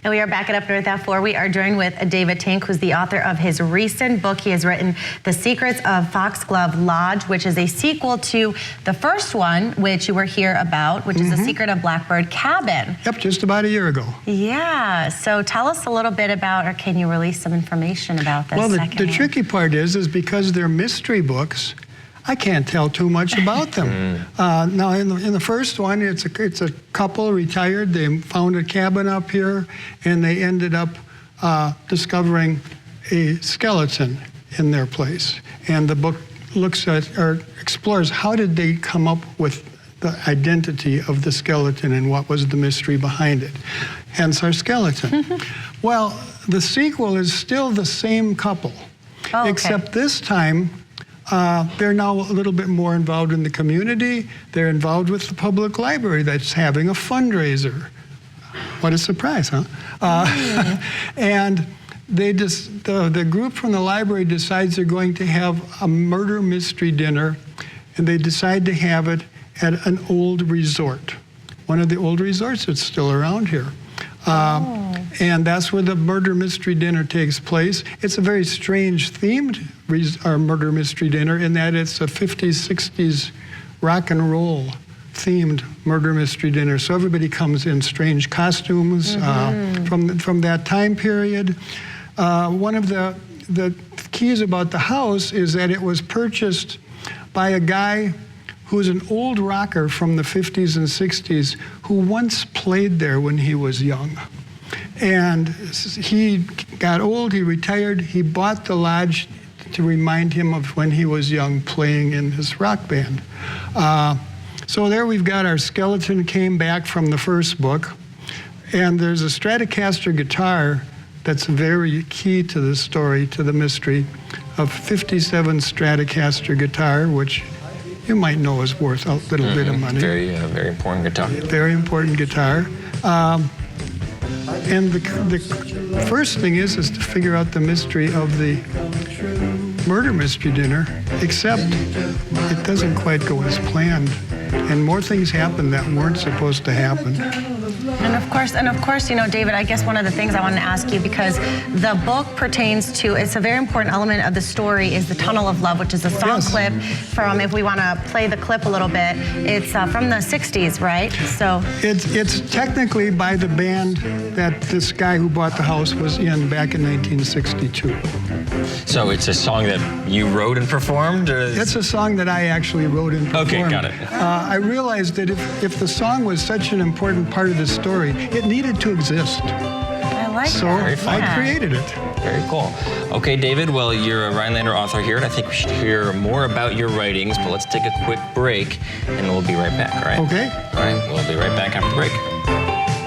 And we are back at Up North at 4. We are joined with David Tank, who's the author of his recent book. He has written The Secrets of Foxglove Lodge, which is a sequel to the first one, which you were here about, which is The Secret of Blackbird Cabin. Yep, just about a year ago. Yeah, so tell us a little bit about, or can you release some information about this? Well, the tricky part is because they're mystery books, I can't tell too much about them. Now, in the first one, it's a couple retired. They found a cabin up here, and they ended up discovering a skeleton in their place. And the book looks at or explores how did they come up with the identity of the skeleton and what was the mystery behind it. Hence our skeleton. Well, the sequel is still the same couple, except this time they're now a little bit more involved in the community. They're involved with the public library that's having a fundraiser. What a surprise, huh? And they the group from the library decides they're going to have a murder mystery dinner, and they decide to have it at an old resort, one of the old resorts that's still around here. And that's where the murder mystery dinner takes place. It's a very strange themed murder mystery dinner in that it's a 50s, 60s rock and roll themed murder mystery dinner. So everybody comes in strange costumes from that time period. One of the keys about the house is that it was purchased by a guy who's an old rocker from the 50s and 60s who once played there when he was young. And he got old, he retired, he bought the lodge to remind him of when he was young playing in his rock band. So there we've got our skeleton came back from the first book, and there's a Stratocaster guitar that's very key to the story, to the mystery, of 57 Stratocaster guitar, which you might know is worth a little bit of money. Very important guitar. Very important guitar. And the first thing is to figure out the mystery of the murder mystery dinner, except it doesn't quite go as planned. And more things happen that weren't supposed to happen. And of course, you know, David, I guess one of the things I wanted to ask you, because the book pertains to, it's a very important element of the story, is the Tunnel of Love, which is a song clip from, if we want to play the clip a little bit, it's from the 60s, right? So it's technically by the band that this guy who bought the house was in back in 1962. So it's a song that you wrote and performed? Or it's a song that I actually wrote and performed. Okay, got it. I realized that if the song was such an important part of the story, it needed to exist. I like so that. So I created it. Very cool. Okay, David, well, you're a Rhinelander author here, and I think we should hear more about your writings, but let's take a quick break, and we'll be right back, all right? Okay. All right, we'll be right back after the break.